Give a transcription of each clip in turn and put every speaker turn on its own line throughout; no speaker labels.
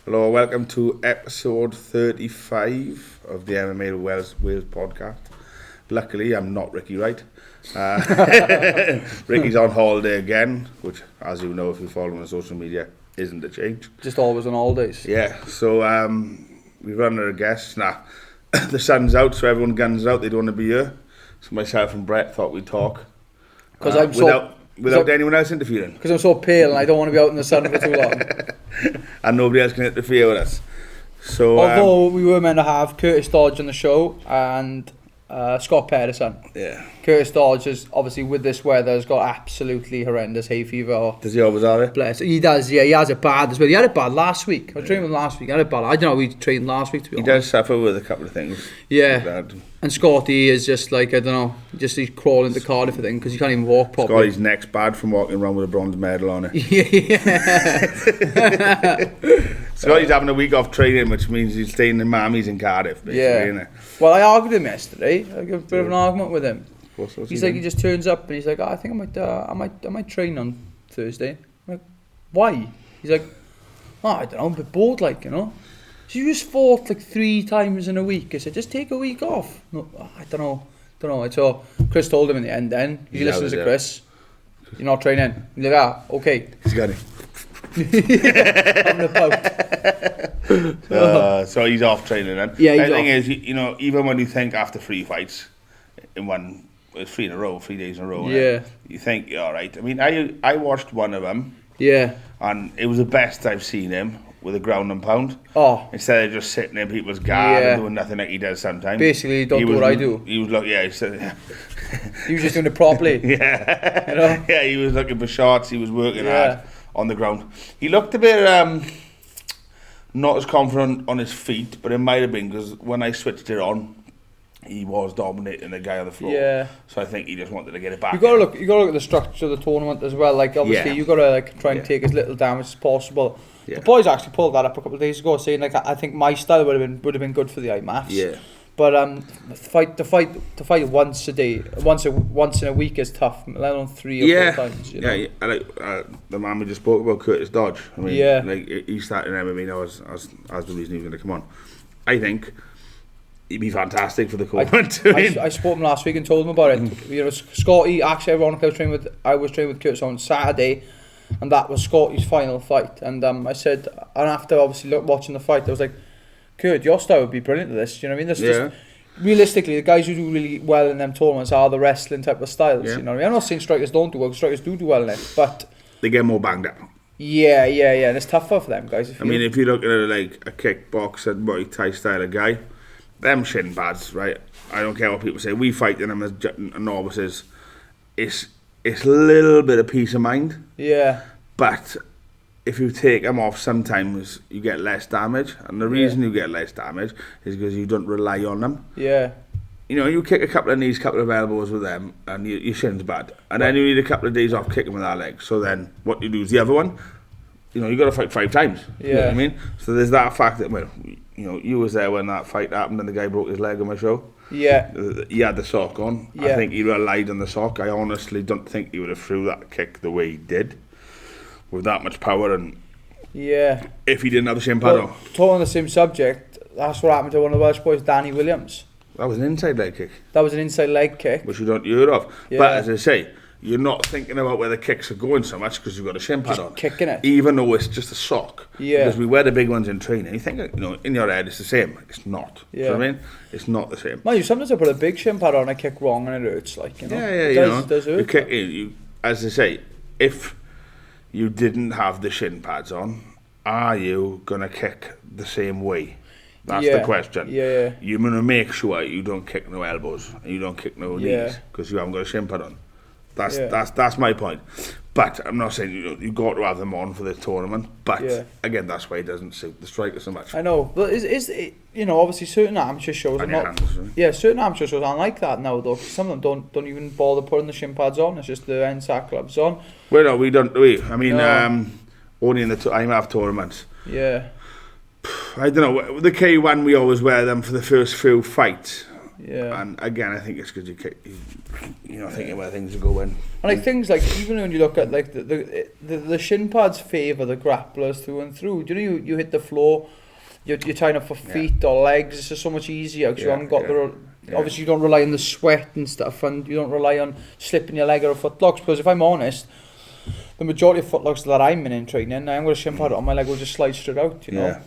Hello, welcome to episode 35 of the MMA Wales podcast. Luckily, I'm not Ricky Wright. Ricky's on holiday again, which, as you know, if you follow him on social media, isn't a change.
Just always on holidays.
Yeah, so we run out of guests. The sun's out, so everyone guns out. They don't want to be here. So myself and Brett thought we'd talk.
Because
Without anyone else interfering.
Because I'm so pale and I don't want to be out in the sun for too long.
And nobody else can interfere with us. So,
although we were meant to have Curtis Dodge on the show and Scott Pedersen.
Yeah.
Curtis Dodge is obviously with this weather has got absolutely horrendous hay fever.
Does he always have it?
Bless. He does, yeah. He has it bad as well. He had it bad last week. I was training with him last week. He had it bad. I don't know. We trained last week, to be honest.
He does suffer with a couple of things.
Yeah. Like and Scotty is just like, I don't know, he's crawling to Cardiff thing because he can't even walk properly.
Scotty's neck's bad from walking around with a bronze medal on it.
Yeah.
Scotty's having a week off training, which means he's staying in Mammy's in Cardiff, basically, isn't it?
Well, I argued him yesterday. I got a bit of an argument with him. He's like, he just turns up and he's like, I think I might train on Thursday. I'm like, why? He's like, I don't know, I'm a bit bored, like, you know. So you just fought like 3 times in a week. I said, just take a week off. No, I don't know. So Chris told him in the end then, he listens to Chris, you're not training. He's like, okay.
He's got it. So he's off training then.
Yeah,
the thing is, you know, even when you think after 3 fights in one, it's 3 in a row, 3 days in a row.
Yeah.
You think you're all right. I mean, I watched one of them.
Yeah.
And it was the best I've seen him with a ground and pound.
Oh.
Instead of just sitting in people's guard and doing nothing like he does sometimes.
Basically, don't do what I do.
He was like, he said,
he was just doing it properly.
Yeah.
You know?
Yeah, he was looking for shots. He was working hard on the ground. He looked a bit not as confident on his feet, but it might have been because when I switched it on, he was dominating the guy on the floor.
Yeah.
So I think he just wanted to get it back.
You got to look at the structure of the tournament as well. Like obviously, you got to like try and take as little damage as possible. Yeah. The boys actually pulled that up a couple of days ago, saying like I think my style would have been good for the IMMAFs.
Yeah.
But to fight once a day, once in a week is tough. Let alone 3 or 4 times. You know?
Yeah. Like the man we just spoke about, Curtis Dodge. I mean, like he's starting MMA now as the reason he's going to come on. I think he'd be fantastic for the tournament.
I spoke to him last week and told him about it. You know, Scotty actually, ironically, I was training with Curtis on Saturday, and that was Scotty's final fight. And I said, and after obviously watching the fight, I was like, Kurt, your style would be brilliant at this. You know what I mean? Just realistically, the guys who do really well in them tournaments are the wrestling type of styles. You know what I mean? I'm not saying strikers don't do well, strikers do well in it, but
they get more banged up.
Yeah, and it's tougher for them guys.
I mean, if you're looking at like a kickboxer, Muay Thai style of guy, them shin pads, right? I don't care what people say. We fight in them as novices. It's a little bit of peace of mind.
Yeah.
But if you take them off, sometimes you get less damage, and the reason you get less damage is because you don't rely on them.
Yeah.
You know, you kick a couple of knees, couple of elbows with them, and your shin's bad. And then you need a couple of days off kicking with that leg. So then what you do is the other one, you know, you got to fight 5 times.
Yeah.
You know what I mean? So there's that fact that, well, you know, you was there when that fight happened and the guy broke his leg on my show.
Yeah.
He had the sock on.
Yeah.
I think he relied on the sock. I honestly don't think he would have threw that kick the way he did with that much power, and if he didn't have the shin pad on.
Talking on the same subject, that's what happened to one of the Welsh boys, Danny Williams.
That was an inside leg kick.
That was an inside leg kick.
Which you don't hear of. Yeah. But as I say, you're not thinking about where the kicks are going so much because you've got a shin pad on.
Kicking it.
Even though it's just a sock.
Yeah.
Because we wear the big ones in training. You think, you know, in your head it's the same. It's not. Yeah. You know what I mean? It's not the same.
Man, sometimes I put a big shin pad on, I kick wrong and it hurts, like, you know.
Yeah,
it does hurt.
As I say, if you didn't have the shin pads on, are you going to kick the same way? That's the question.
Yeah.
You're going to make sure you don't kick no elbows and you don't kick no knees because you haven't got a shin pad on. That's my point. But I'm not saying you got to have them on for the tournament. But again, that's why it doesn't suit the striker so much.
I know, but is you know, obviously certain amateur shows are not. Certain amateur shows aren't like that now though. Some of them don't even bother putting the shin pads on. It's just the NSAC gloves on.
Well, no, we don't. I mean, only in the IMMAF tournaments.
Yeah.
I don't know. The K1, we always wear them for the first few fights.
Yeah.
And again, I think it's because you're thinking where things are going.
And like things like, even when you look at like the shin pads favour the grapplers through and through. Do you know you hit the floor, you're tying up for feet or legs. It's just so much easier because you haven't got obviously you don't rely on the sweat and stuff, and you don't rely on slipping your leg or a footlocks. Because if I'm honest, the majority of footlocks that I'm in training, I'm going to shin pad it on my leg, will just slide straight out. You know.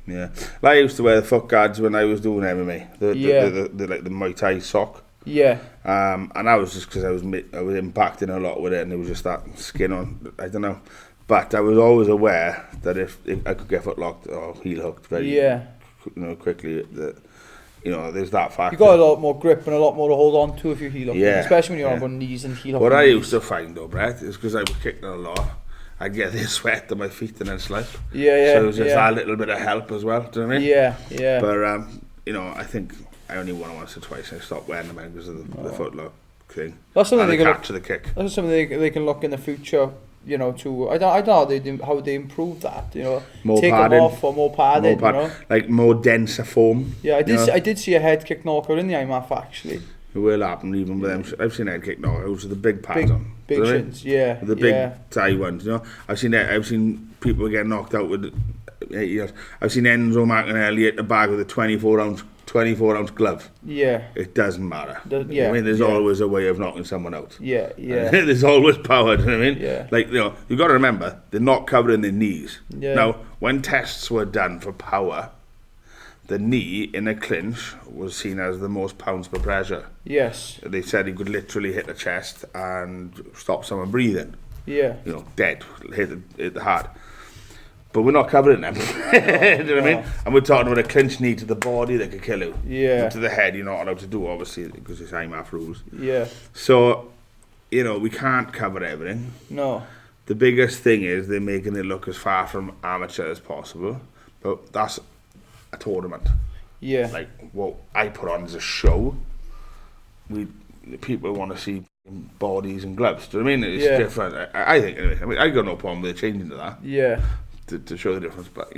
Yeah, like I used to wear the foot guards when I was doing MMA. The like the Muay Thai sock.
Yeah.
And that was just because I was impacting a lot with it, and it was just that skin on. I don't know, but I was always aware that if I could get foot locked or heel hooked very, quickly, that there's that factor.
You got a lot more grip and a lot more to hold on to if you're heel hooked, especially when you're on one knees and heel hooked.
What I used to find though, Brett, is because I was kicking a lot. I'd get this sweat on my feet and then slip. Yeah. So it was just that little bit of help as well. Do you know what I mean? Yeah. But I think I only won once or twice. I stopped wearing them because of the footlock thing.
That's something they can
to the kick.
That's something they can look in the future. To I don't know how they improve that.
More
take
padding,
them off or more padding.
Like more denser foam.
Yeah, I did see a head kick knockout in the IMMAF actually.
It will happen even with them. I've seen head kick knockouts with the big pads on.
Big shins, yeah.
The big Thai ones, I've seen people get knocked out with 8 years. I've seen Enzo McInerney at the bag with a 24 ounce glove. Yeah. It doesn't matter. I mean, there's always a way of knocking someone out. Yeah. There's always power, do you know what I mean? Yeah. Like, you've got to remember, they're not covering their knees. Yeah. Now, when tests were done for power, the knee in a clinch was seen as the most pounds per pressure. Yes. They said he could literally hit the chest and stop someone breathing. Yeah. Dead, hit the heart. But we're not covering them. Do you know what I mean? And we're talking about a clinch knee to the body that could kill you. Yeah. But to the head, you're not allowed to do, obviously, because it's IMMAF rules. Yeah. So, we can't cover everything. No. The biggest thing is they're making it look as far from amateur as possible. But that's a tournament. Yeah. Like what I put on is a show. People want to see bodies and gloves. Do you know what I mean? It's different. I think anyway. I mean, I got no problem with changing to that. Yeah. To show the difference, but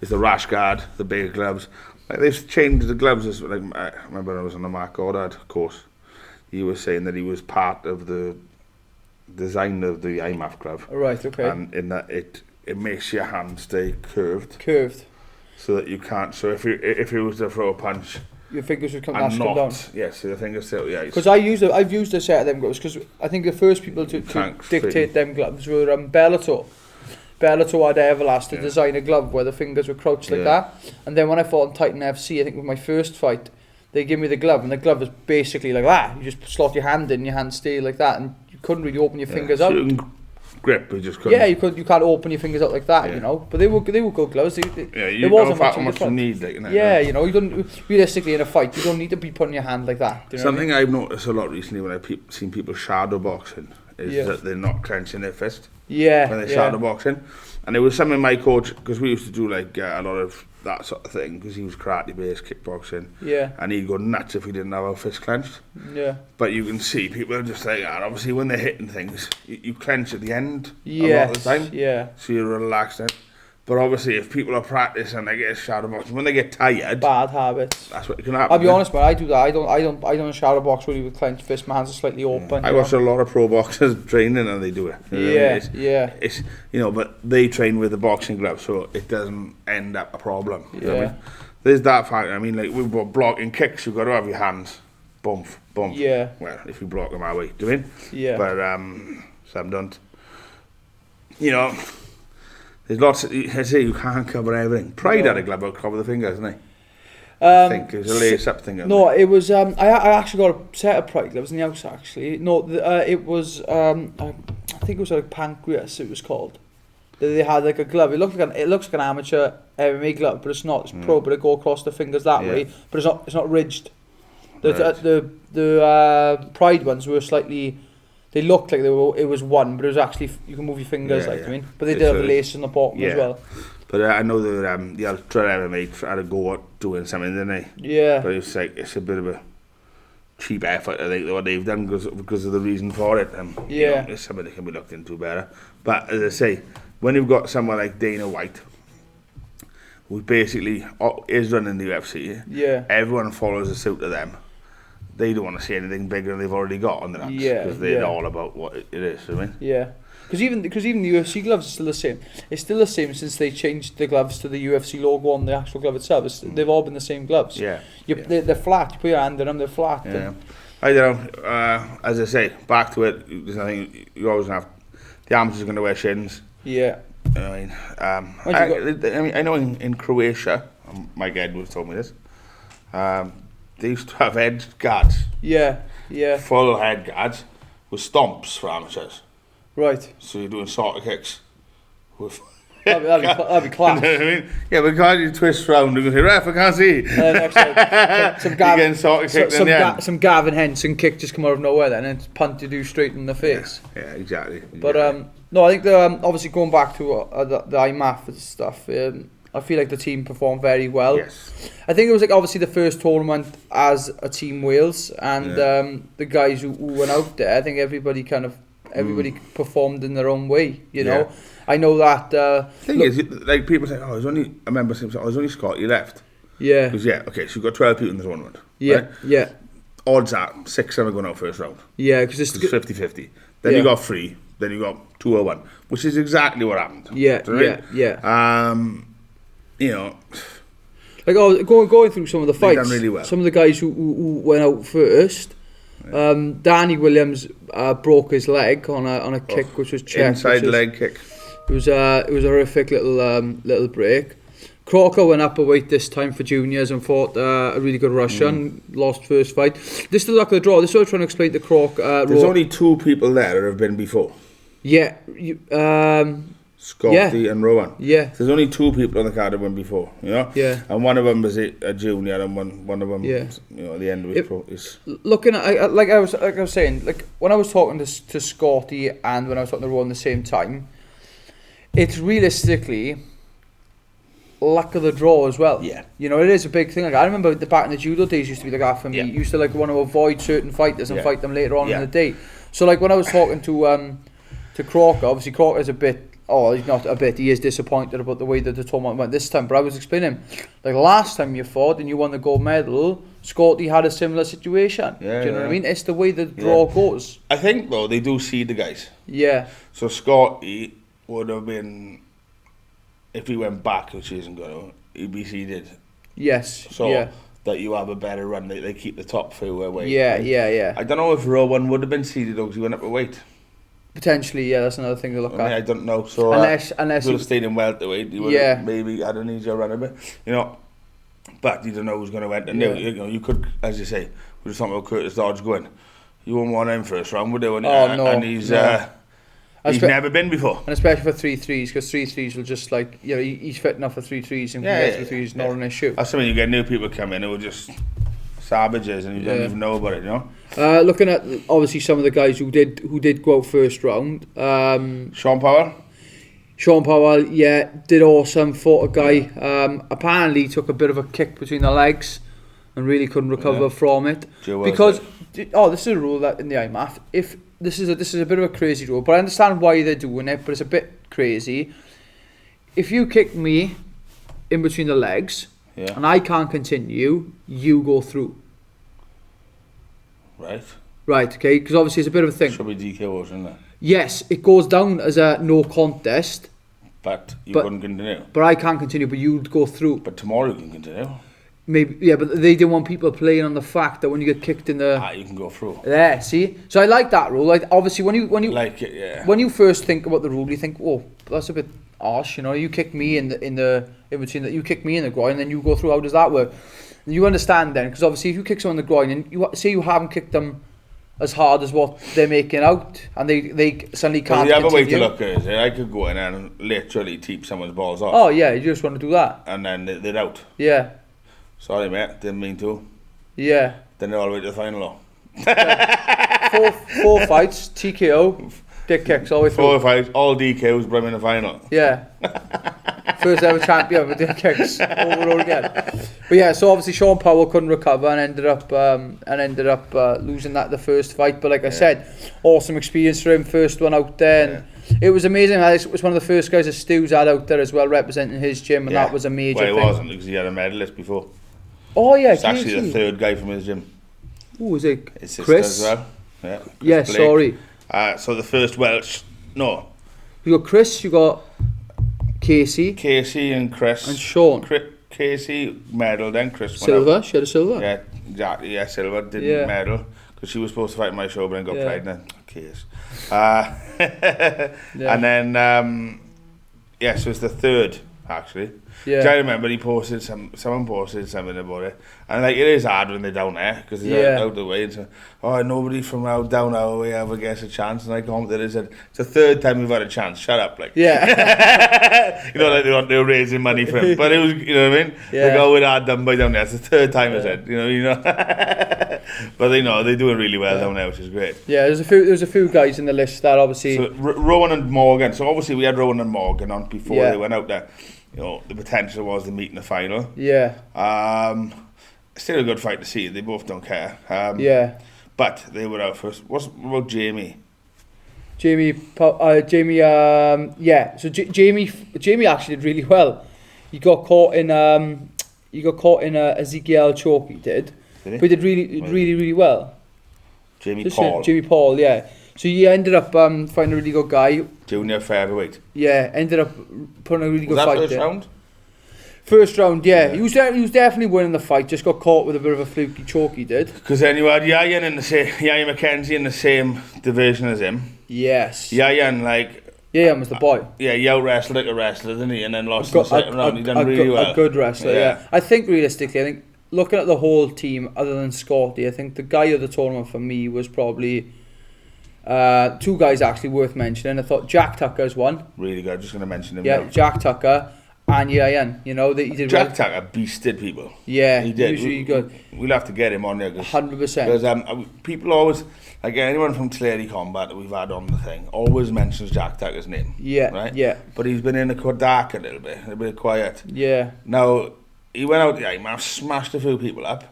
it's the rash guard, the bigger gloves. Like they've changed the gloves. Like I remember I was on the Mark Goddard course. He was saying that he was part of the design of the IMMAF glove. Right. Okay. And in that it makes your hand stay curved. So that you can't. So if you was to throw a punch, your fingers would come down. Yes, so your fingers still. Yeah.
Because I've used a set of them gloves because I think the first people to dictate them gloves were Bellator. Bellator had Everlast to design a glove where the fingers were crouched like that. And then when I fought in Titan FC, I think with my first fight, they gave me the glove, and the glove was basically like that. You just slot your hand in, your hand stay like that, and you couldn't really open your fingers out.
Grip, you just couldn't.
Yeah, you can't open your fingers out like that, But they were good gloves.
You don't know how much you need,
you don't realistically in a fight, you don't need to be putting your hand like that.
Something I've noticed a lot recently when I've seen people shadow boxing is that they're not clenching their fist. Yeah. When they're shadow boxing, and it was something my coach, because we used to do like a lot of that sort of thing, because he was karate based, kickboxing. Yeah. And he'd go nuts if we didn't have our fist clenched. Yeah. But you can see people are just like that. Obviously, when they're hitting things, you clench at the end a lot of the time. Yeah. So you're relaxed then. But obviously, if people are practicing, they get shadow boxing. When they get tired,
bad habits.
That's what can happen.
I'll be honest, man. I do that. I don't shadow box really with clenched fists. My hands are slightly open.
I watch a lot of pro boxers training, and they do it. It's but they train with the boxing gloves, so it doesn't end up a problem. You know what I mean? There's that factor. I mean, like we've got blocking kicks. You've got to have your hands bump. Yeah. Well, if you block them our way, do you mean? Yeah. But some don't. There's lots. I say you can't cover everything. Pride had a glove out cover the fingers, didn't he? I think it was a lace-up thing.
No, it was. I actually got a set of Pride gloves in the house. Actually, no, it was. I think it was like Pancreas. It was called. They had like a glove. It looks like an amateur MMA glove, but it's not. It's pro, but it go across the fingers that way. But it's not. It's not ridged. The Pride ones were slightly. They looked like it was one, but it was actually you can move your fingers, I mean. But they did have a lace in the bottom as well.
But I know that the Ultra MMA had a go at doing something, didn't they? Yeah. But it's a bit of a cheap effort, I think, what they've done because of the reason for it. It's something that can be looked into better. But as I say, when you've got someone like Dana White, who basically is running the UFC.
Yeah.
Everyone follows a suit of them. They don't want to see anything bigger than they've already got on their hands.
Yeah.
Because they're all about what it is, I mean.
Yeah. Because even the UFC gloves are still the same. It's still the same since they changed the gloves to the UFC logo on the actual glove itself. They've all been the same gloves.
Yeah.
They're flat. You put your hand in them, they're flat.
Yeah. I don't know. As I say, back to it. I think you always have the amateurs are going to wear shins.
Yeah.
I mean, I know in Croatia, Mike Edwards told me this. They used to have head guards.
Yeah. Yeah.
Full head guards with stomps for amateurs.
Right.
So you're doing soccer kicks. With
that'd be class.
You know what I mean? Yeah, but can't you twist round and go, ref, I can't see.
Some Gavin Henson kick just come out of nowhere then and punted you straight in the face.
Yeah, exactly.
But no, I think obviously going back to the IMMAF and stuff, I feel like the team performed very well.
Yes.
I think it was like obviously the first tournament as a Team Wales, and the guys who went out there, I think everybody performed in their own way, you know. I know that...
thing is, like people say, I remember saying, there's only Scotty left.
Yeah.
Because, okay, so you've got 12 people in the tournament.
Yeah,
right?
yeah.
Odds are 6 of them are going out first round.
Yeah, because it's
50-50. Then you got 3, then you got 2 or 1, which is exactly what happened.
Yeah,
right?
yeah.
You know...
Like, going through some of the fights,
done really well.
Some of the guys who went out first... Danny Williams broke his leg on a kick which was checked.
Inside leg kick.
It was a horrific little break. Crocker went up a weight this time for juniors and fought a really good Russian. Lost first fight. This is the luck of the draw. This is what I'm trying to explain to Crocker.
There's only 2 people there that have been before.
Yeah.
Scotty and Rowan.
Yeah.
There's only 2 people on the card that went before, you know?
Yeah.
And one of them was a junior and one of them, you know, at the end of his
looking at, like I was saying, like when I was talking to Scotty and when I was talking to Rowan at the same time, it's realistically luck of the draw as well. Yeah. You know, it is a big thing. Like I remember back in the judo days used to be like that for me. You used to like want to avoid certain fighters and fight them later on in the day. So like when I was talking to Crocker, obviously Crocker's a bit... Oh, he's not a bit. He is disappointed about the way that the tournament went this time. But I was explaining him, like last time you fought and you won the gold medal, Scotty had a similar situation. Do you know what I mean? It's the way the draw goes.
I think though they do seed the guys.
Yeah.
So Scotty would have been, if he went back, which he isn't going to, he'd be seeded.
Yes.
So that you have a better run. They keep the top few away.
Yeah, right? Yeah.
I don't know if Rowan would have been seeded though because he went up a weight.
Potentially, yeah, that's another thing to look at.
I don't know. So
unless
he would have stayed in welterweight, he would have maybe had an easier run a bit, you know. But you don't know who's going to enter. Yeah. You know, you could, as you say, we were talking about Curtis Dodge going. You wouldn't want him first round, would you? No. And he's never been before. And
especially for 3-3s, because 3-3s will just like, you know, he's fit enough for 3-3s and for 3-3s, not an issue.
That's something you get new people come in who are just savages and you don't even know about it, you know.
Looking at obviously some of the guys who did go out first round.
Sean Powell,
did awesome. Fought a guy. Apparently took a bit of a kick between the legs and really couldn't recover from it. Because this is a rule that in the IMMAF. If this is a bit of a crazy rule, but I understand why they're doing it. But it's a bit crazy. If you kick me in between the legs and I can't continue, you go through. Right, okay, because obviously it's a bit of a thing.
Should be DKO, shouldn't it?
Yes, it goes down as a no contest.
But you couldn't continue.
But I can't continue, but you'd go through.
But tomorrow you can continue.
Maybe, yeah, but they didn't want people playing on the fact that when you get kicked in the...
you can go through.
Yeah, see? So I like that rule. Like, obviously, when you
like it, yeah.
When you first think about the rule, you think, oh, that's a bit harsh, you know? You kick me in between that. You kick me in the groin, and then you go through. How does that work? And you understand then, because obviously, if you kick someone in the groin, and you say you haven't kicked them as hard as what they're making out, and they suddenly can't
the other
continue.
way to look at it is I could go in and literally teep someone's balls off.
Oh yeah, you just want to do that.
And then they're out.
Yeah.
Sorry mate, didn't mean to.
Yeah.
Then they're all the way to the final.
Four fights, TKO, dick kicks all the way through.
4 fights, all DKOs, bring in the final.
Yeah. First ever champion with dick kicks over and over again. But yeah, so obviously Sean Powell couldn't recover and ended up losing the first fight. But like I said, awesome experience for him. First one out there. It was amazing. Alex was one of the first guys that Stu's had out there as well, representing his gym, and that was a major thing.
Well, he wasn't, because he had a medalist before.
Oh, yeah.
It's actually the third guy from his gym.
Oh, is it
his sister
Chris?
As well. Yeah,
Blake. Sorry.
So the first Welsh... No.
You got Chris, you got Casey.
Casey and Chris.
And Sean.
Casey medalled, then Chris went
Silver,
out.
she had a silver.
Yeah, exactly. Yeah, silver. Didn't medal, because she was supposed to fight my show, but then got pregnant. Case. And then, so it's the third, actually. Yeah. I remember someone posted something about it. And like, it is hard when they're down there, because they're out the way. And so, nobody from down our way ever gets a chance. And I commented and said, it's the third time we've had a chance. Shut up, like.
Yeah.
Like they were raising money for him. But it was, you know what I mean? Yeah. Like, we're hard done by down there. It's the third time I said, you know. But they're doing really well down there, which is great. Yeah,
there's a few guys in the list that obviously.
So Rowan and Morgan. So obviously we had Rowan and Morgan on before they went out there. The potential was to meet in the final. Yeah. Still a good fight to see. They both don't care. But they were out first. What about Jamie?
Jamie. So Jamie actually did really well. He got caught in a Ezekiel choke. He did. But he did really well.
Jamie Paul.
Jamie Paul. Yeah. So he ended up finding a really good guy.
Junior featherweight.
Yeah, ended up putting a really good fight
there. Was that
first round? Yeah. He was definitely winning the fight. Just got caught with a bit of a fluky choke. He did.
Because then you had Yayan McKenzie in the same division as him.
Yes.
Yayan
was the boy.
Yeah, he out-wrestled like a wrestler, didn't he? And then lost in the second round. He done really well.
A good wrestler, yeah. I think realistically, looking at the whole team, other than Scotty, I think the guy of the tournament for me was probably... two guys actually worth mentioning. I thought Jack Tucker's one.
Really good. Just going to mention him.
Yeah,
now.
Jack Tucker and Yayan. He did.
Jack Tucker beasted people.
Yeah,
he did.
He was really good.
We'll have to get him on there.
100%.
Because people always, like anyone from Clary Combat that we've had on the thing, always mentions Jack Tucker's name.
Yeah.
Right.
Yeah.
But he's been in the dark a bit quiet.
Yeah.
Now he went out. Yeah, he smashed a few people up.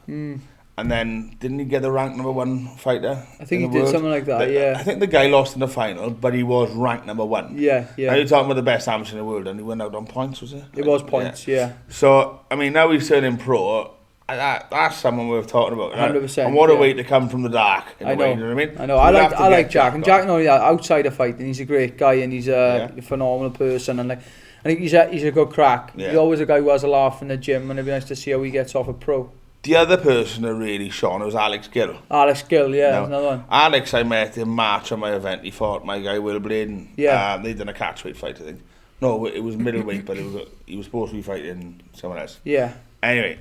And then, didn't he get the ranked #1 fighter?
I think he did something like that, yeah.
I think the guy lost in the final, but he was ranked #1.
Yeah.
Now you're talking about the best amateur in the world, and he went out on points, was it?
It was points, yeah.
So, I mean, now he's turning pro. That's someone worth talking about.
100%.
And what a way to come from the dark. You know what I mean?
I know. I like Jack. And Jack, outside of fighting, he's a great guy, and he's a phenomenal person. And I think he's a good crack. Yeah. He's always a guy who has a laugh in the gym, and it'd be nice to see how he gets off a pro.
The other person that really shone was Alex Gill.
Alex Gill, that's another one.
Alex, I met in March on my event. He fought my guy Will Bladen. Yeah. They'd done a catchweight fight, I think. No, it was middleweight, but he was supposed to be fighting someone else.
Yeah.
Anyway,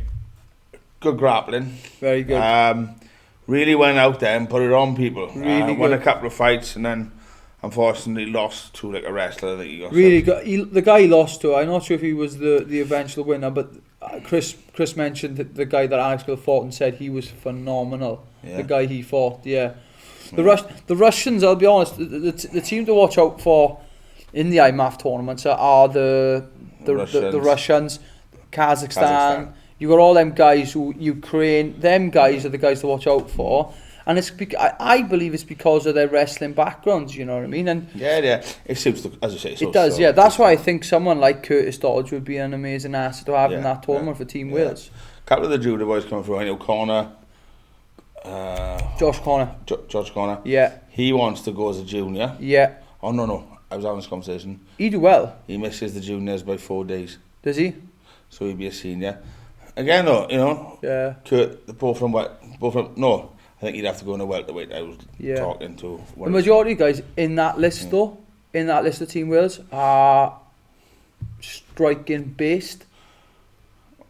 good grappling.
Very good.
Really went out there and put it on people.
Really
won a couple of fights and then unfortunately lost to like a wrestler that he got.
Really good. The guy he lost to, I'm not sure if he was the eventual winner, but Chris mentioned the guy that Alex Gill fought and said he was phenomenal. Yeah. The guy he fought, yeah. The Russians, I'll be honest, the team to watch out for in the IMMAF tournaments are the Russians, Kazakhstan. You got all them guys Ukraine. Them guys are the guys to watch out for. And I believe it's because of their wrestling backgrounds, you know what I mean? And
yeah, it suits, as you say.
It does, yeah. That's why I think someone like Curtis Dodge would be an amazing asset to have in that tournament for Team Wales.
A couple of the Judah boys coming through. I know Connor.
Josh Connor.
Josh Connor.
Yeah.
He wants to go as a junior.
Yeah.
Oh, no. I was having this conversation.
He do well.
He misses the juniors by 4 days.
Does he?
So he'd be a senior. Again, though,
Yeah.
Kurt, no. I think he'd have to go in a welterweight. I was talking to
the majority of guys in that list, though, in that list of Team Wales, are striking based.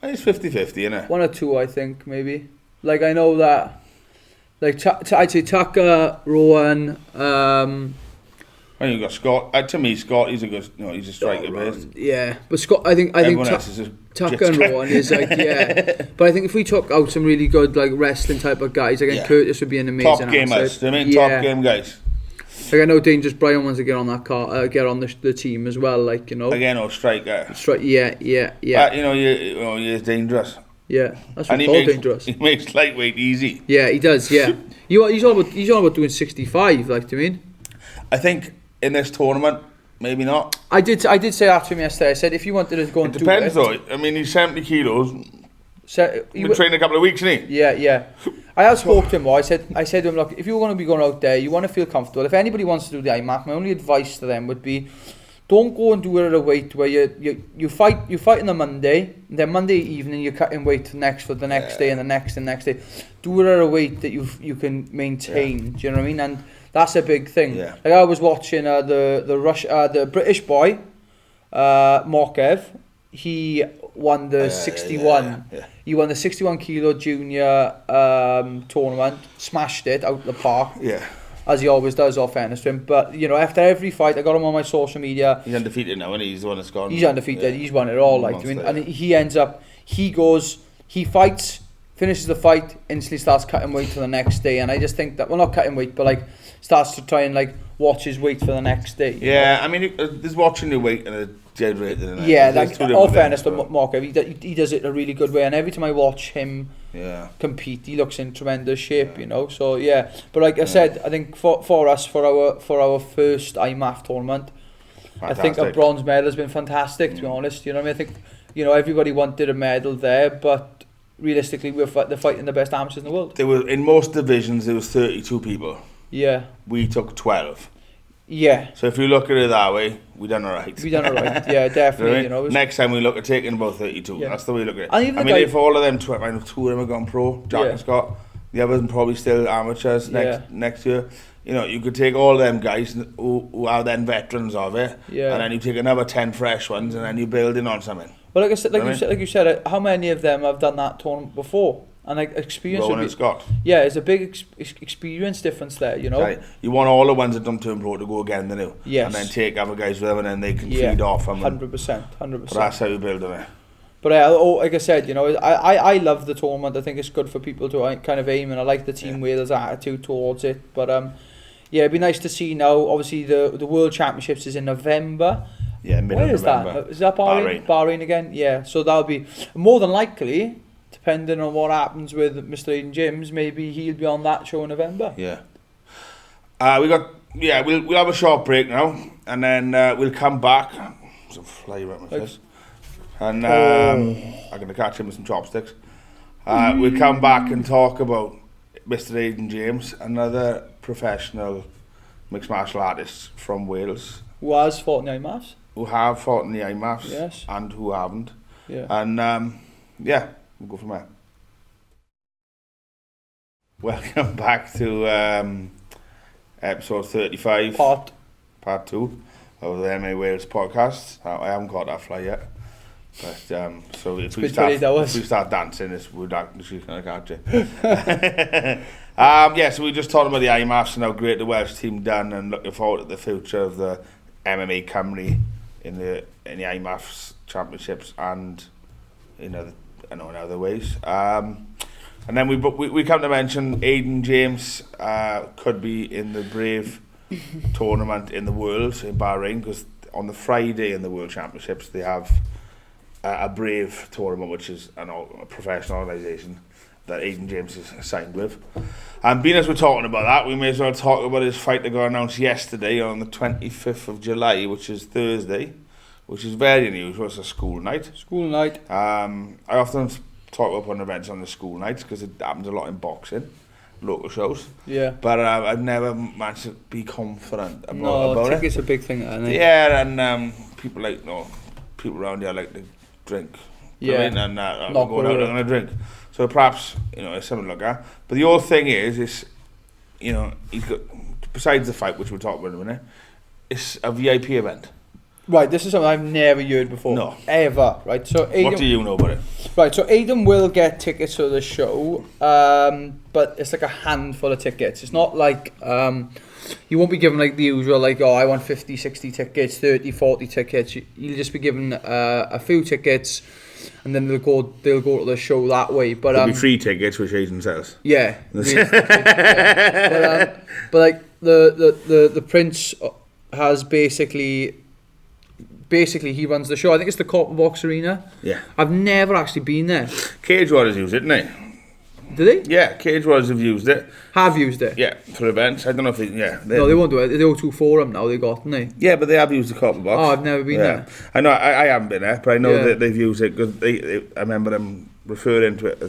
It's 50-50, innit?
One or two, I think, maybe. Like, I know that, like, I'd say Tucker, Rowan,
and you got Scott. To me, Scott, he's a good, he's a striker based.
Yeah, but Scott, I think Tucker and Rowan is like, yeah. But I think if we took out some really good like wrestling type of guys, again, Curtis would be an amazing
top gamers. Top game guys.
Like I know Dangerous Brian wants to get on that car, get on the team as well. Like
Again, striker.
Yeah.
But he's dangerous.
Yeah, that's what dangerous.
He makes lightweight easy.
Yeah, he does. Yeah, he's all about doing 65. Like, do you mean?
I think in this tournament, maybe not.
I did say that to him yesterday. I said if you wanted to go and do it.
Depends though. I mean, he's 70 kilos.
So
he's been training a couple of weeks, isn't he?
Yeah. I have spoke to him. I said to him, look, if you're going to be going out there, you want to feel comfortable. If anybody wants to do the IMMAF, my only advice to them would be, don't go and do it at a weight where you fight on the Monday, and then Monday evening you're cutting weight for the next day and the next day. Do it at a weight that you can maintain. Do you know what I mean? And that's a big thing.
Yeah.
Like I was watching the British boy, Morkev. He won the 61.
Yeah.
He won the 61 kilo junior tournament. Smashed it out the park.
Yeah.
As he always does, all fairness to him. But, you know, after every fight, I got him on my social media.
He's undefeated now, and he's the one that's gone.
He's undefeated. Yeah. He's won it all. Like, I mean, and he ends up, he fights, finishes the fight, instantly starts cutting weight for the next day. And I just think that, well, not cutting weight, but like starts to try and like watch his weight for the next day.
Yeah, I mean, there's watching the weight and a dead rate.
Yeah, like, all fairness to Marco, he does it a really good way. And every time I watch him compete, he looks in tremendous shape, you know. So yeah, but like I said, I think for us for our first IMMAF tournament, fantastic. I think a bronze medal has been fantastic. To be honest, you know what I mean. I think, you know, everybody wanted a medal there, but realistically, they're fighting the best amateurs in the world.
There were in most divisions there was 32 people.
Yeah.
We took 12.
Yeah.
So if you look at it that way, we done alright.
We done alright. Yeah, definitely. You know,
next time we look at taking about 32. Yeah. That's the way we look at it.
I mean,
if all of them, two of them have gone pro, Jack and Scott, the others are probably still amateurs next year. You know, you could take all them guys who are then veterans of it, and then you take another 10 fresh ones, and then you build in on something.
Well, like I said, like you said, how many of them have done that tournament before? And like experience.
Rowan and Scott.
Yeah, there's a big experience difference there, you know.
Right. You want all the ones that done turn pro to go again, don't you?
Yes.
And then take other guys with them, and then they can feed off them.
100%.
But that's how you build it.
But like I said, you know, I love the tournament. I think it's good for people to kind of aim, and I like the Team Wales attitude towards it. But yeah, it'd be nice to see now. Obviously, the World Championships is in November.
Yeah, middle of November.
That? Is that Bahrain? Bahrain again? Yeah. So that'll be more than likely, depending on what happens with Mr. Aidan James, maybe he'll be on that show in November.
Yeah. We'll have a short break now, and then we'll come back. There's a fly around my face. And I'm going to catch him with some chopsticks. We'll come back and talk about Mr. Aidan James, another professional mixed martial artist from Wales.
Who has fought in the IMMAFs?
Who have fought in the IMMAFs,
yes.
And who haven't.
Yeah.
And we'll go from there. Welcome back to episode 35. Part 2 of the MMA Wales podcast. I haven't got that fly yet. But so if we start dancing, we're actually going to catch it. So we just talked about the IMMAFs and how great the Welsh team done, and looking forward to the future of the MMA Cymru in the IMMAFs championships and in other ways. And then we come to mention Aidan James could be in the Brave tournament in the World in Bahrain, because on the Friday in the World Championships they have a Brave tournament, which is a professional organisation that Aidan James is signed with. And being as we're talking about that, we may as well talk about his fight that got announced yesterday on the 25th of July, which is Thursday, which is very unusual. It's a school night. I often talk about putting events on the school nights because it happens a lot in boxing, local shows.
Yeah.
But I've never managed to be confident about it.
I think it's a big thing, I think.
Yeah, and people around here like to drink.
Yeah.
And I'm going out, I'm going to drink. So perhaps, it's something like that. But the whole thing is he's got, besides the fight, which we'll talk about in a minute, it's a VIP event. Right,
this is something I've never heard before.
No.
Ever, right? So Aidan,
what do you know about it?
Right, so Aidan will get tickets to the show, but it's like a handful of tickets. It's not like, you won't be given like the usual, like, I want 50, 60 tickets, 30, 40 tickets. You'll just be given a few tickets, and then they'll go to the show that way. But
there'll be free tickets, which Aidan sells.
Yeah. But like the Prince has basically he runs the show. I think it's the Copper Box Arena.
Yeah.
I've never actually been there.
Cage Warriors use it, didn't they?
Did they?
Yeah, Cage Warriors have used it.
Have used it?
Yeah, for events. I don't know if they... Yeah.
No, they won't do it. They go to Forum now, they got, haven't they?
Yeah, but they have used the copper box.
Oh, I've never been there.
I know, I haven't been there, but I know that they've used it, because I remember them referring to it,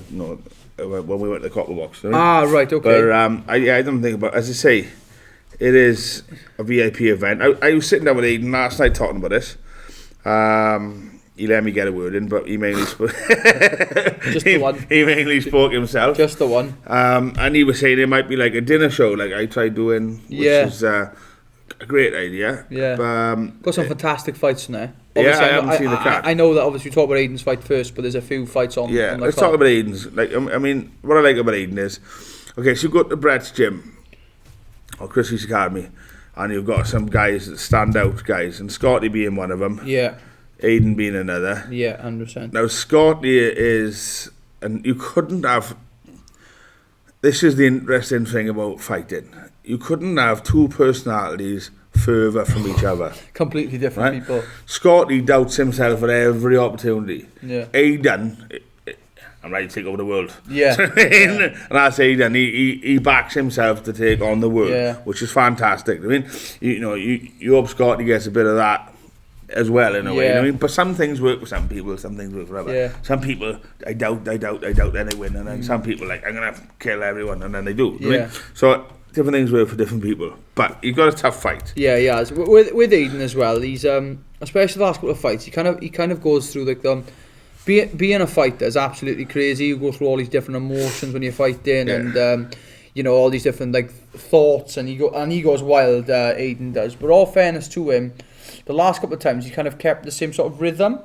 when we went to the copper box. You know?
Ah, right, okay.
But I don't think about, as I say, it is a VIP event. I was sitting down with Aidan last night talking about this. He let me get a word in, but he mainly spoke.
Just the one.
He mainly spoke himself.
Just the one.
And he was saying it might be like a dinner show, like I tried doing, which is a great idea.
Yeah. Got some fantastic fights in there.
Obviously, I haven't seen the card.
I know that obviously we talk about Aidan's fight first, but there's a few fights on.
Yeah,
on the
let's
card.
talk about Aidan's. Like, I mean, what I like about Aidan is, okay, so you go to Brett's gym, or Chrissy's Academy, and you've got some guys that stand out guys, and Scotty being one of them.
Yeah.
Aidan being another.
Yeah, 100%.
Now, Scotty is, and you couldn't have, this is the interesting thing about fighting, you couldn't have two personalities further from each other.
Completely different people.
Scotty doubts himself at every opportunity.
Yeah.
Aidan, I'm ready to take over the world.
Yeah.
And that's Aidan. He backs himself to take on the world, which is fantastic. I mean, you hope Scotty gets a bit of that as well in a way. I mean, but some things work for some people, some things work for others.
Yeah.
Some people, I doubt, then they win, and then some people like, I'm gonna kill everyone, and then they do. I mean, so different things work for different people. But you've got a tough fight.
Yeah. So with Aidan as well, he's especially the last couple of fights, he kind of goes through like being a fighter is absolutely crazy. You go through all these different emotions when you're fighting, and all these different like thoughts, and he goes wild. Aidan does, but all fairness to him, the last couple of times he kind of kept the same sort of rhythm.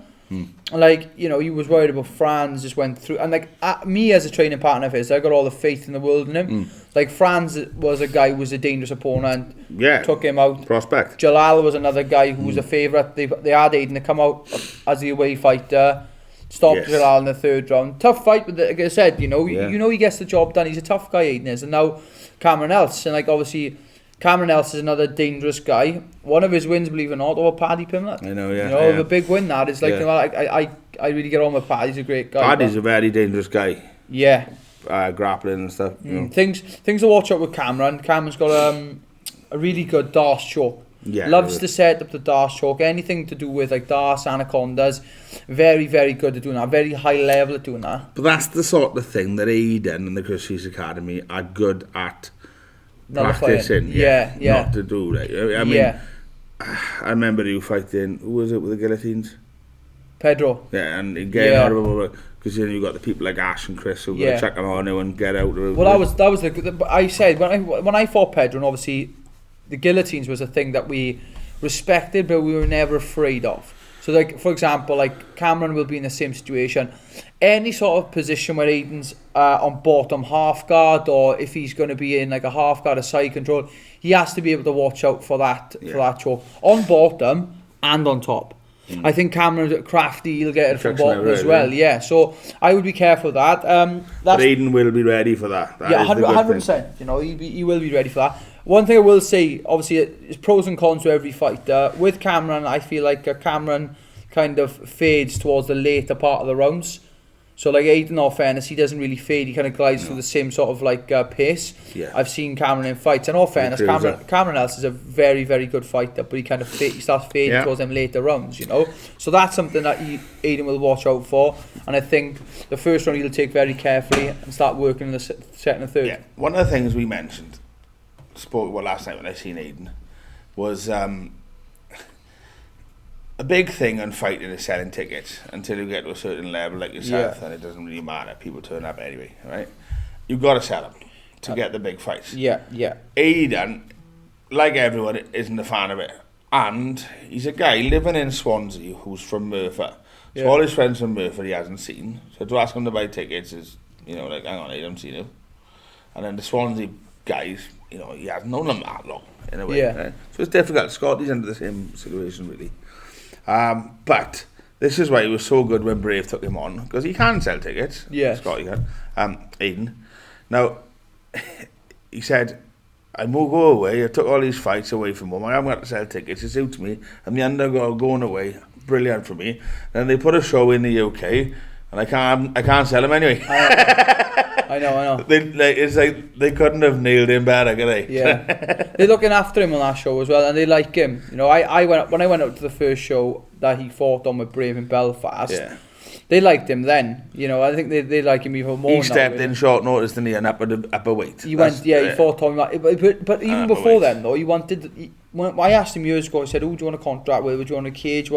Like, he was worried about Franz, just went through, and like me as a training partner of his, I got all the faith in the world in him. Like Franz was a guy who was a dangerous opponent. Yeah, took him out.
Prospect.
Jalal was another guy who was a favourite. They had Aidan to come out as the away fighter. Stopped Jalal in the third round. Tough fight, but like I said, you know he gets the job done. He's a tough guy, Aidan is, and now Cameron Else, and like obviously Cameron Else is another dangerous guy. One of his wins, believe it or not, over Paddy Pimlet.
I know,
the big win that is like, I really get on with Paddy. He's a great guy.
Paddy's a very dangerous guy.
Yeah.
Grappling and stuff.
Things to watch out with Cameron. Cameron's got a really good Darce choke.
Yeah,
loves to set up the Darce choke. Anything to do with like Darce, anacondas, very, very good at doing that. Very high level at doing that.
But that's the sort of thing that Aidan and the Chrissy's Academy are good at practicing. Not to do. Like, I mean, I remember you fighting. Who was it with the guillotines?
Pedro.
Yeah, and again, because you got the people like Ash and Chris who go check on you and get out.
Well, that was I said when I fought Pedro, and obviously the guillotines was a thing that we respected, but we were never afraid of. So, like, for example, like Cameron will be in the same situation. Any sort of position where Aidan's on bottom half guard, or if he's going to be in like a half guard, a side control, he has to be able to watch out for that choke on bottom and on top. I think Cameron's crafty, he'll get it from bottom as well. Yeah, so I would be careful of that.
But Aidan will be ready for that.
100%. He will be ready for that. One thing I will say, obviously, is pros and cons to every fight. With Cameron, I feel like Cameron kind of fades towards the later part of the rounds. So, like Aidan, all fairness, he doesn't really fade. He kind of glides through the same sort of like pace. Yeah. I've seen Cameron in fights, and all fairness, Cameron Else is a very, very good fighter, but he kind of he starts fading towards them later rounds, So that's something that Aidan will watch out for, and I think the first round he'll take very carefully and start working in the second and third.
Yeah. One of the things we mentioned, spoke about last night when I seen Aidan, was a big thing on fighting is selling tickets until you get to a certain level like yourself, and it doesn't really matter. People turn up anyway, right? You've got to sell them to get the big fights. Yeah. Aidan, like everyone, isn't a fan of it. And he's a guy living in Swansea who's from Merthyr. So all his friends from Merthyr he hasn't seen. So to ask him to buy tickets is, like, hang on, I haven't seen him. And then the Swansea guys, he hasn't known them that long, in a way. Yeah. Right? So it's difficult. Scotty's under the same situation, really. But this is why he was so good when Brave took him on, because he can sell tickets. Yeah, Scotty can. Aidan. Now, he said, I will go away. I took all these fights away from home. I haven't got to sell tickets. It suits me. And the underdog going away, brilliant for me. Then they put a show in the UK, and I can't sell them anyway.
I I know.
It's like they couldn't have nailed him better, could they?
Yeah. They're looking after him on that show as well, and they like him. You know, when I went out to the first show that he fought on with Brave in Belfast. Yeah. They liked him then, you know. I think they like him even more.
He stepped in short notice, didn't he, and upper weight.
He he fought Tommy. But even before then, though, when I asked him years ago, I said, "Who do you want a contract with? Would you want a cage?"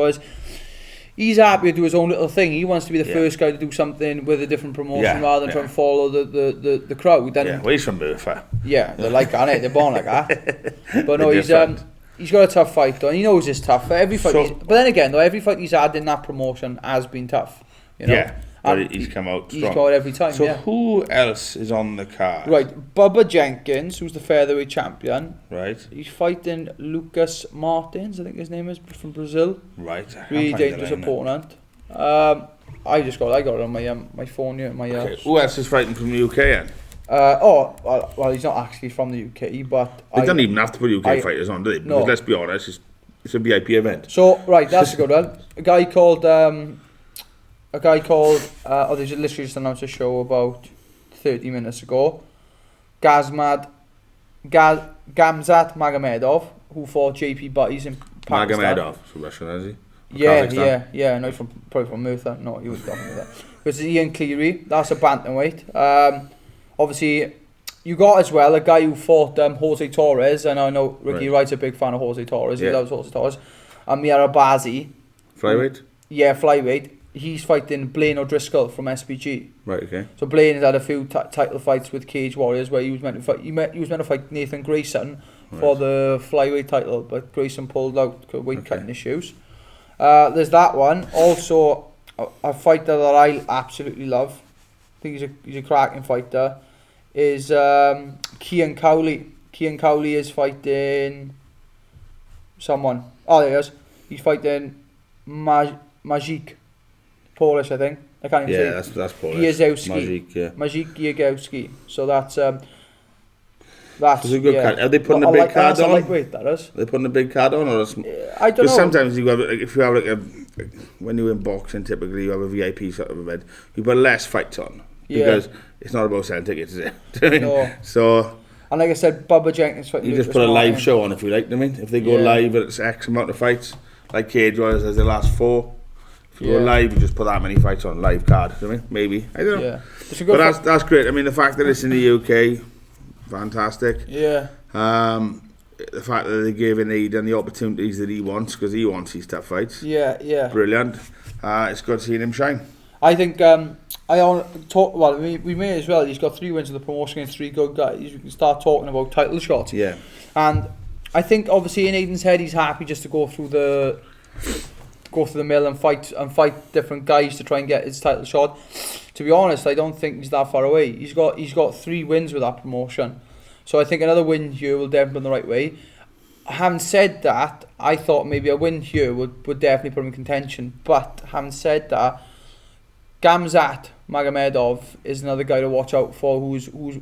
He's happy to do his own little thing. He wants to be the first guy to do something with a different promotion rather than try and follow the crowd. And,
well, he's from Merthyr.
Yeah, they're like that, they're born like that. But no, he's got a tough fight though, and he knows it's tough. Every fight, but then again, though, every fight he's had in that promotion has been tough. You know?
Yeah, but he's come out strong.
He's got every time.
So who else is on the card?
Right, Bubba Jenkins, who's the featherweight champion.
Right.
He's fighting Lucas Martins, I think his name is, from Brazil.
Right.
Really dangerous opponent. I got it on my phone here.
Who else is fighting from the UK then?
Well, he's not actually from the UK, but
they don't even have to put UK fighters on, do they? Because let's be honest, it's a VIP event.
So right, that's a good one. A guy called they literally just announced a show about 30 minutes ago. Gamzat Magomedov, who fought JP Butties in Pakistan.
Magomedov, so Russian, is he?
Yeah. No, he's probably from Merthyr. No, he was definitely there. Because Ian Cleary, that's a bantamweight. Obviously, you got as well a guy who fought Jose Torres, and I know Ricky Wright's a big fan of Jose Torres. He loves Jose Torres. And Mirabazi.
Flyweight?
Yeah, flyweight. He's fighting Blaine O'Driscoll from SBG.
Right, okay.
So Blaine has had a few title fights with Cage Warriors where he was meant to fight. He was meant to fight Nathan Grayson for the flyweight title, but Grayson pulled out because of weight cutting issues. There's that one. Also, a fighter that I absolutely love. I think he's a cracking fighter. Is Kian Cowley. Kian Cowley is fighting someone. Oh, there he is. He's fighting Majic. Polish, I think. I can't even say.
That's Polish.
Majic Giagowski. So that's a
good card. Are they putting a big card on?
Lightweight, that is.
Are they putting a big card on, or
I don't know.
Sometimes you have, if you have when you're in boxing, typically you have a VIP sort of event. You put less fights on because it's not about selling tickets, is it?
No.
So.
And like I said, Bubba Jenkins fighting.
You just put a live show on if you like. I mean, if they go live, it's X amount of fights. Like Cage Warriors has the last 4. If you go live, you just put that many fights on live card. I mean, maybe I don't know. Yeah. But that's great. I mean, the fact that it's in the UK, fantastic.
Yeah.
The fact that they gave Aidan the opportunities that he wants, because he wants these tough fights.
Yeah.
Brilliant. It's good seeing him shine.
I think we may as well. He's got 3 wins in the promotion against 3 good guys. We can start talking about title shots.
Yeah.
And I think obviously in Aidan's head, he's happy just to go through the mill and fight different guys to try and get his title shot. To be honest, I don't think he's that far away. He's got 3 wins with that promotion, so I think another win here will definitely be the right way. Having said that, I thought maybe a win here would definitely put him in contention. But having said that, Gamzat Magomedov is another guy to watch out for. Who's was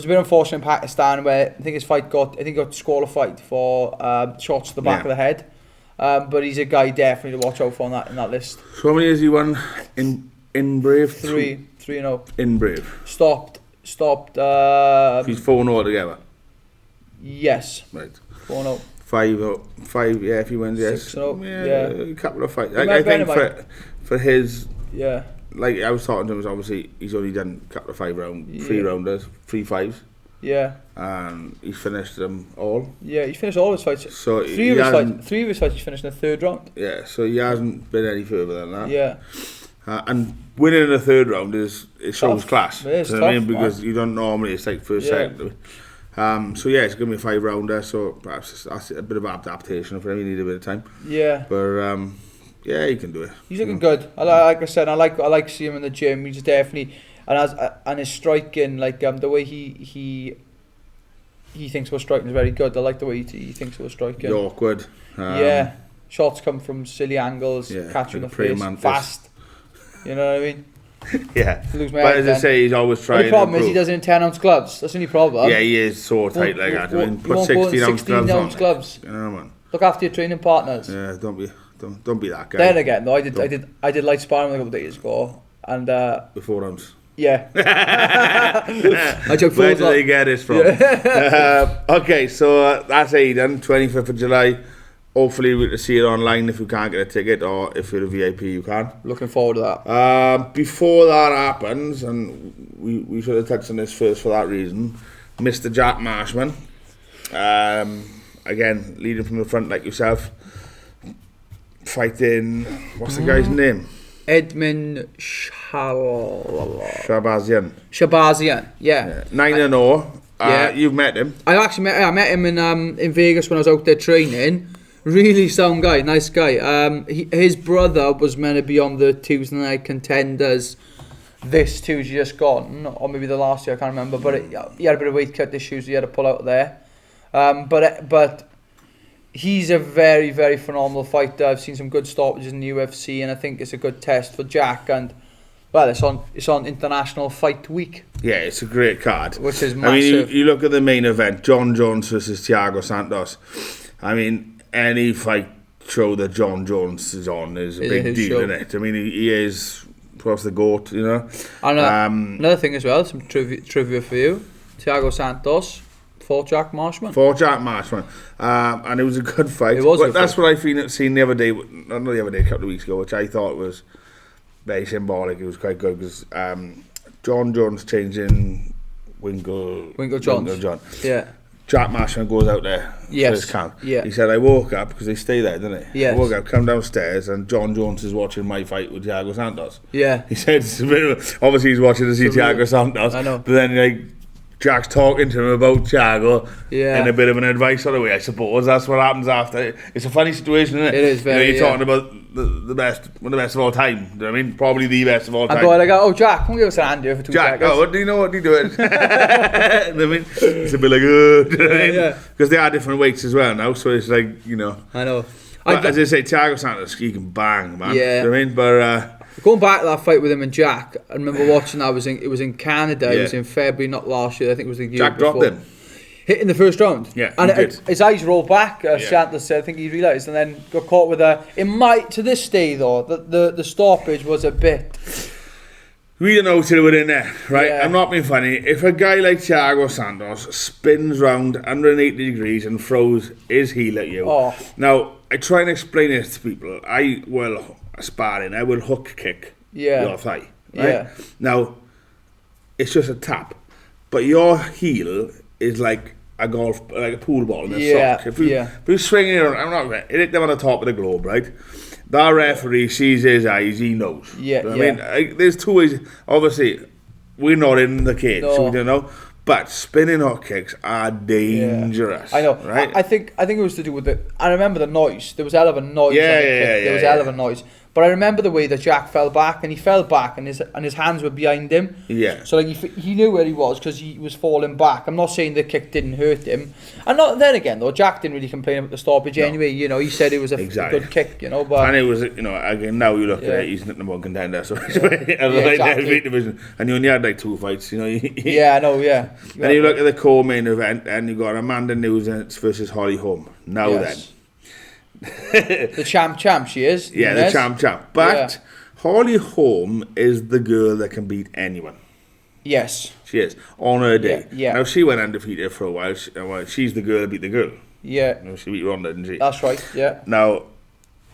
a bit unfortunate in Pakistan where I think his fight got disqualified for shots to the back of the head. But he's a guy definitely to watch out for in that list.
So how many has he won in Brave?
3-0.
In Brave.
Stopped. He's
4-0 altogether.
Yes.
Right.
4-0.
5. Yeah, if he wins, yes.
6-0.
Yeah, a couple of fights. I think for his.
Yeah.
Like I was talking to him, obviously he's only done a couple of 3 rounders, 3 5s.
Yeah.
And he's finished them all.
Yeah, he finished all his fights.
So
3 of his fights he finished in the 3rd round.
Yeah, so he hasn't been any further than that.
Yeah.
And winning in the 3rd round it shows class.
It is
tough,
I mean?
Because you don't normally, it's like first, second. So yeah, it's going to be a 5 rounder, so perhaps that's a bit of adaptation for him. He need a bit of time.
Yeah.
But yeah, he can do it.
He's looking good. Like I said, I like seeing him in the gym. He's definitely and his striking, like the way he thinks about striking is very good. I like the way he thinks about striking.
Awkward.
Shots come from silly angles, catching the face, fast. You know what I mean?
Yeah. But as I say, he's always trying.
The problem is he does it in 10-ounce gloves. That's the only problem.
Yeah, he is so tight like that. I mean, put 16-ounce gloves on. You know, man.
Look after your training partners.
Yeah, don't be that guy.
Then again, though, I did light sparring a couple of days ago, and
with 4 rounds.
Yeah.
Where do they get this from? Yeah. Okay, so that's Aidan, 25th of July. Hopefully we can see it online if you can't get a ticket, or if you're a VIP you can.
Looking forward to that.
Before that happens, and we should have touched on this first for that reason, Mr. Jack Marshman, again, leading from the front like yourself, fighting, what's the guy's name?
Edmund Shabazian. Yeah.
9-0.
Yeah.
You've met him.
I met him in Vegas when I was out there training. Really sound guy, nice guy. His brother was meant to be on the Tuesday night contenders this Tuesday just gone, or maybe the last year, I can't remember. But he had a bit of weight cut issues, so he had to pull out there. But he's a very, very phenomenal fighter. I've seen some good stoppages in the UFC, and I think it's a good test for Jack. And well, it's on International Fight Week.
Yeah, it's a great card.
Which is massive.
I mean, you look at the main event, John Jones versus Thiago Santos. I mean, any fight show that John Jones is on is a big deal, isn't it? I mean, he is perhaps the GOAT, you know. And
another thing as well, some trivia for you. Thiago Santos fought Jack Marshman.
And it was a good fight. That's what I seen the other day, not the other day, a couple of weeks ago, which I thought was very symbolic. It was quite good because John Jones changing Winkle John.
Yeah.
Jack Marshman goes out there for his camp.
Yeah.
He said, I woke up, because they stay there, didn't he?
Yes.
I woke up, come downstairs, and John Jones is watching my fight with Thiago Santos.
Yeah.
He said, obviously he's watching to see Thiago Santos.
I know.
But then, Jack's talking to him about Thiago in a bit of an advice sort of way, I suppose. That's what happens after. It's a funny situation, isn't it?
It is very,
you're talking about the best, one of the best of all time. You know what I mean? Probably the best of all time.
I go, Jack, come give us an hand here for 2
Jack,
seconds.
what do you know what you're doing? You know what I mean? It's a bit like, you know what I mean? Because they are different weights as well now, so it's like, you know.
I know.
But as I say, Thiago Santos, he can bang, man.
Yeah.
You know what I mean? But
going back to that fight with him and Jack, I remember watching that. It was in Canada. It was in February, not last year. I think it was the year
Jack
before.
dropped him.
Hit in the first round.
Yeah,
and his eyes rolled back. Santos said, I think he realised, and then got caught with a. It might to this day though. The stoppage was a bit.
We don't know till we're in there, right?
Yeah.
I'm not being funny. If a guy like Thiago Santos spins round 180 degrees and throws his heel at you, now I try and explain this to people. I will hook kick your thigh, right?
Yeah.
Now it's just a tap, but your heel is like a pool ball in a sock. If you swing it around, I'm not going to hit them on the top of the globe, right? That referee sees his eyes, he knows.
Yeah,
I mean, there's two ways. Obviously, we're not in the cage, so we don't know. But spinning hot kicks are dangerous.
I know.
Right?
I think it was to do with I remember the noise. There was a hell of a noise. There was a hell of a noise. But I remember the way that Jack fell back, and he fell back, and his hands were behind him.
Yeah.
So like he knew where he was because he was falling back. I'm not saying the kick didn't hurt him, and not then again though. Jack didn't really complain about the stoppage anyway. You know, he said it was a good kick. You know, but
and it was again now you look at it, he's not the one contender. So exactly. Division, and you only had like 2 fights. You know.
I know. Yeah.
And you look at the co-main event, and you got Amanda Nunes versus Holly Holm. Now then.
The champ she is.
Yeah, the champ. But Holly Holm is the girl that can beat anyone.
Yes.
She is. On her day.
Yeah.
Now, she went undefeated for a while. She's the girl that beat the girl.
Yeah.
She beat Ronda, didn't she?
That's right, yeah.
Now,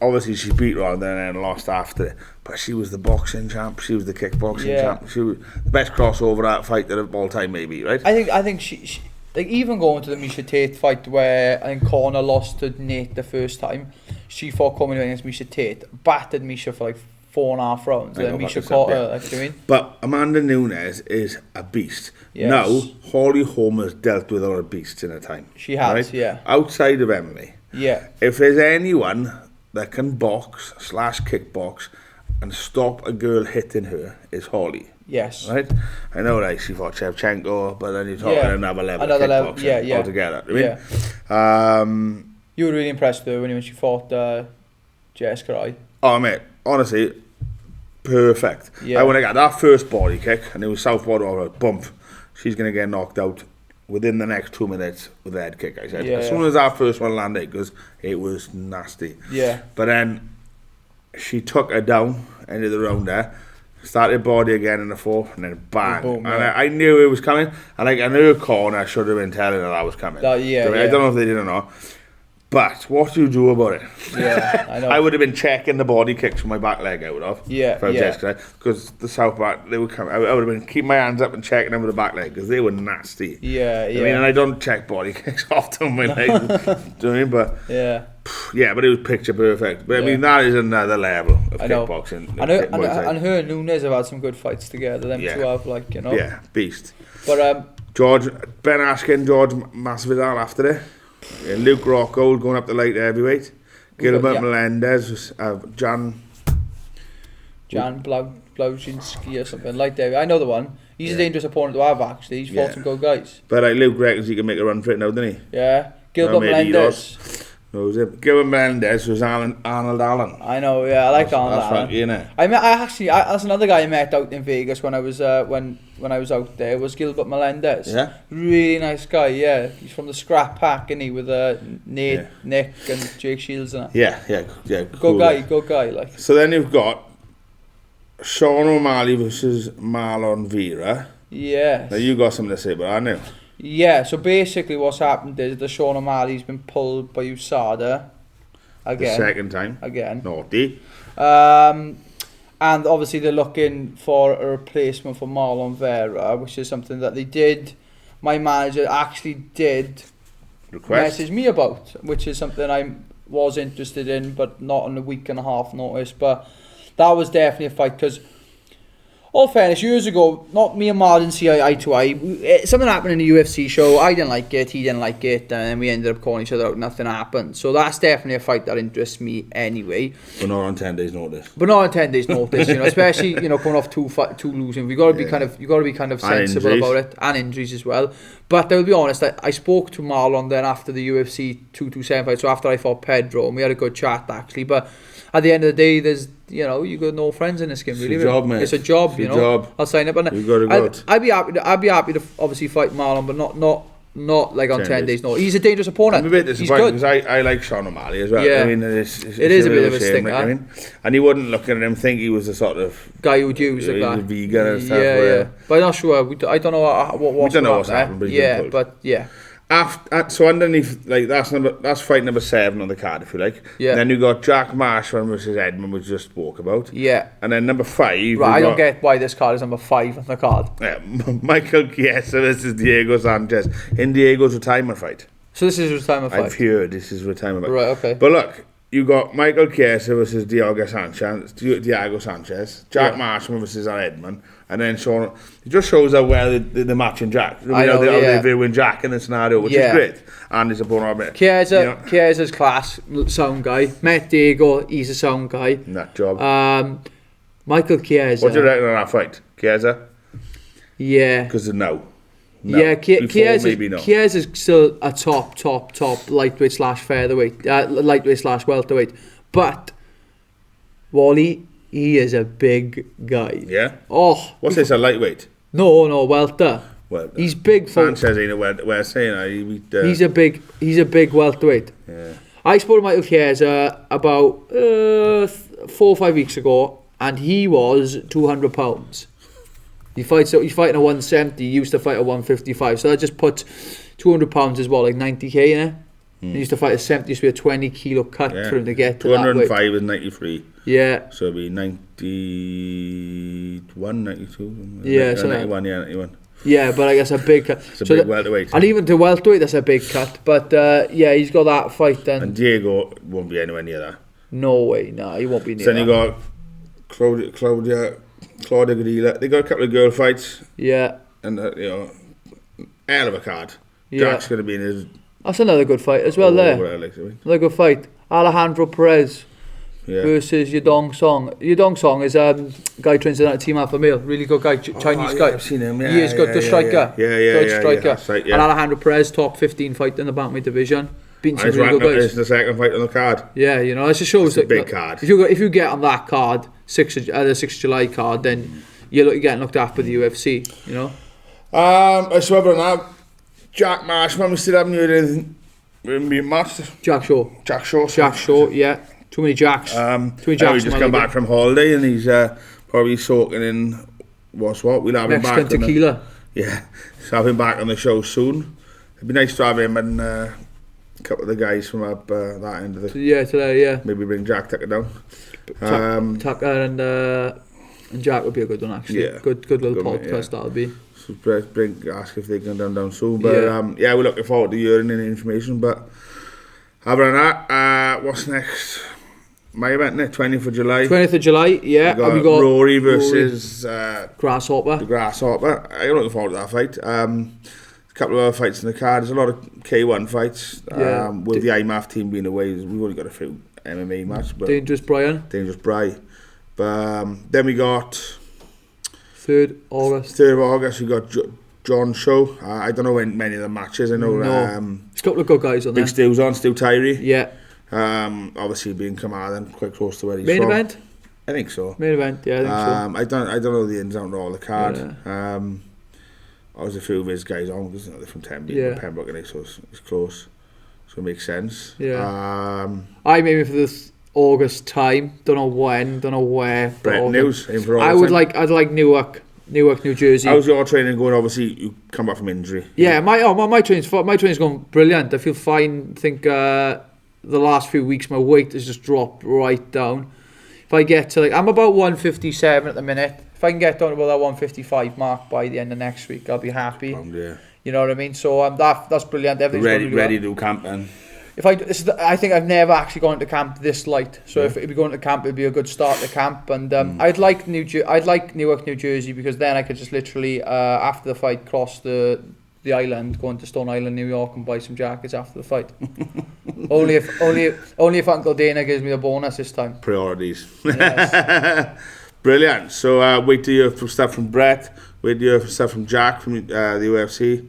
obviously she beat Ronda and then lost after it. But she was the boxing champ. She was the kickboxing champ. She was the best crossover fighter of all time, maybe, right?
I think she like even going to the Misha Tate fight where I think Connor lost to Nate the first time, she fought coming against Misha Tate, battered Misha for like 4.5 rounds, and then Misha caught her. Like, you know what I mean?
But Amanda Nunes is a beast. Yes. Now Holly Holm has dealt with other beasts in her time.
She has,
right?
yeah.
Outside of MMA,
yeah.
If there's anyone that can box / kickbox and stop a girl hitting her, is Holly.
Yes.
Right? I know, like, she fought Shevchenko, but then you're talking another level of kickboxing altogether.
You were really impressed with her when she fought Jessica, right?
Oh, mate, honestly, perfect.
Yeah.
When I got that first body kick, and it was southpaw over, bump, she's going to get knocked out within the next 2 minutes with a head kick, I said. As soon as that first one landed, because it was nasty.
Yeah.
But then she took her down, ended the round there. Started body again in the fourth, and then bang.
Boom,
and I knew it was coming. And like, I knew a corner should have been telling her that was coming.
Yeah,
I don't know if they did or not. But what do you do about it?
Yeah, I know.
I would have been checking the body kicks from my back leg, I would have.
Yeah,
because the south back, they would come. I would have been keeping my hands up and checking them with the back leg because they were nasty.
Yeah.
I mean, and I don't check body kicks often when I do you know what I mean? But yeah, but it was picture perfect. But I mean, that is another level of kickboxing.
And her and Nunes have had some good fights together. Them two have, like, you know.
Yeah, beast.
But
Ben Askren, George Masvidal after it. Yeah, Luke Rockhold going up to light heavyweight. Gilbert Melendez, Jan
Blauzinski or something, light heavyweight. I know the one. He's a dangerous opponent to have, actually. He's fought some good guys.
But Luke reckons he can make a run for it now, doesn't he?
Yeah. Gilbert Melendez.
Gilbert Melendez was Arnold Allen.
I know, yeah, I like Arnold Allen.
Funky, innit?
That's another guy I met out in Vegas when I was when I was out there, was Gilbert Melendez.
Yeah.
Really nice guy, yeah. He's from the Scrap Pack, isn't he, with Nate, Nick and Jake Shields and that.
Yeah.
Good guy, like.
So then you've got Sean O'Malley versus Marlon Vera.
Yes.
Now you got something to say about that now.
Yeah, so basically what's happened is that Sean O'Malley's been pulled by USADA again.
The second time.
Again.
Naughty.
And obviously they're looking for a replacement for Marlon Vera, which is something that they did. My manager actually did message me about, which is something I was interested in, but not on a week and a half notice. But that was definitely a fight because, all fairness, years ago, not me and Marlon see eye to eye. Something happened in the UFC show. I didn't like it, he didn't like it, and then we ended up calling each other out. Nothing happened. So that's definitely a fight that interests me anyway.
But not on 10 days' notice.
You know, especially coming off two losing. You got to be kind of sensible about it, and injuries as well. But I'll be honest, I spoke to Marlon then after the UFC 227 fight. So after I fought Pedro, and we had a good chat actually. But at the end of the day, there's, you got no friends in this game, really.
It's a job, mate.
It's a job,
job.
I'll sign up. And
you got to go.
I'd be happy to obviously fight Marlon, but not like on 10 days. No, he's a dangerous opponent.
I'm a bit disappointed because I like Sean O'Malley as well.
Yeah.
I mean, it
is a bit of a
shame,
sting,
I mean. And you wouldn't look at him think he was the sort of
guy who would use like that.
Vegan and stuff.
Yeah. But I'm not sure. I don't know what's
happened.
But yeah.
So underneath, like that's fight number 7 on the card, if you like. Yeah. And then you got Jack Marshall versus Edmund, which we just spoke about.
Yeah.
And then number 5.
Right, I don't get why this card is number 5 on the card.
Yeah, Michael Chiesa versus Diego Sanchez in Diego's retirement fight.
So this is a retirement fight.
I've heard this is retirement fight.
Right. Okay.
But look, you got Michael Chiesa versus Diego Sanchez. Jack Marshall versus Edmund. And then Sean, it just shows how well they're matching Jack. They're viewing Jack in the scenario, which is great. And his opponent,
Chiesa's class, sound guy. Met Diego, he's a sound guy.
In that job.
Michael Chiesa.
What do you reckon on that fight? Chiesa?
Yeah.
Because no.
Yeah, Chiesa's still a top lightweight / featherweight, lightweight / welterweight. But Wally, he is a big guy.
Yeah?
Oh.
What's this, a lightweight?
No, welter. He's big.
Sanchez ain't a welter.
He's a big welterweight.
Yeah.
I spoke to Michael Chiesa about 4 or 5 weeks ago, and he was 200 pounds. He's fighting a 170. He used to fight a 155. So that just puts 200 pounds as well, like 90k in it. He used to fight a 70. Used to be a 20 kilo cut for him to get to
205
that weight.
is 93.
Yeah.
So it'd be 91, 92.
Yeah,
91.
Yeah, but I guess a big cut.
It's a big welterweight.
And even to welterweight, that's a big cut. But he's got that fight then.
And Diego won't be anywhere near that.
No way, no, he won't be near
that. Then you got Claudia Gadila. They got a couple of girl fights.
Yeah.
And hell of a card.
Yeah.
Jack's going to be in his.
That's another good fight as well there. Another good fight. Alejandro Perez versus Yadong Song. Yadong Song is a guy trains in that Team Alpha Male. Really good guy, Chinese guy.
I've seen him. Yeah,
he is good. Good striker. Good striker.
Right,
and Alejandro Perez, top 15 fight in the bantamweight division. Beating some really good guys.
It's the second fight on the card.
Yeah, it just shows
it's a big card.
If you get on that card, the 6th of July card, then you're getting looked after by the UFC.
I swear on that. Jack Marshall, we still haven't heard anything.
Jack Shaw, yeah. Too many Jacks.
He's just come back from holiday and he's probably soaking in what's what. We'll have
Mexican
him back.
Tequila.
Yeah, so have him back on the show soon. It'd be nice to have him and a couple of the guys from up that end of the...
Yeah, today, yeah.
Maybe bring Jack Tucker down.
Tucker and Jack would be a good one, actually. Yeah. Good little podcast, that'll be.
So ask if they can come down soon. But we're looking forward to hearing any information. But other than that, what's next? My event, 20th of July.
20th of July, yeah.
We got Rory versus
Grasshopper.
The Grasshopper. I'm looking forward to that fight. A couple of other fights in the card. There's a lot of K1 fights. With the IMMAF team being away, we've only got a few MMA matches.
Dangerous Brian.
But then we got
3rd August.
3rd of August, we got John Show. I don't know when many of the matches. I know
there's a couple of good guys on there.
Big Stu's on, Stu Tyree.
Yeah.
Obviously being Carmarthen, quite close to where he's
Main
from.
event?
I think so.
Main event, yeah, I think
so. I don't know the ins and outs of all the card. Yeah. I was a few of his guys on because they're from Pembroke, and so it's close. So it makes sense.
Yeah. I maybe for this August time, don't know when, don't know where.
Brett News.
I'd like Newark, New Jersey.
How's your training going? Obviously, you come back from injury.
Yeah, my training's going brilliant. I feel fine. I think the last few weeks my weight has just dropped right down. If I get to I'm about 157 at the minute. If I can get down to about that 155 mark by the end of next week, I'll be happy.
Yeah.
You know what I mean? So that's brilliant. Everything's
ready to do camp then.
I think I've never actually gone to camp this light. So if we go into camp, it'd be a good start to camp. And I'd like Newark, New Jersey, because then I could just literally after the fight cross the island, go into Stone Island, New York, and buy some jackets after the fight. only if Uncle Dana gives me the bonus this time. Priorities.
Yes. Brilliant. So wait to hear some stuff from Brett. Wait to hear some stuff from Jack from the UFC.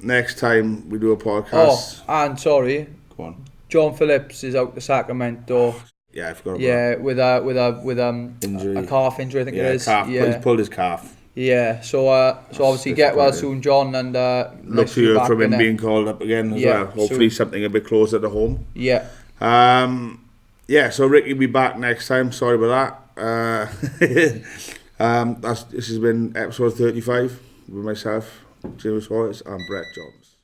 Next time we do a podcast.
Oh, and sorry.
Go on.
John Phillips is out to Sacramento.
Yeah, I forgot about that.
with
injury.
A calf injury, I think it is.
Calf. Yeah, he's pulled his calf.
Yeah, so obviously get well soon, John, and
look to hear from him being called up again as well. Hopefully something a bit closer to home.
Yeah.
So Ricky will be back next time. Sorry about that. This has been episode 35 with myself, James Wallis, and Brett Johns.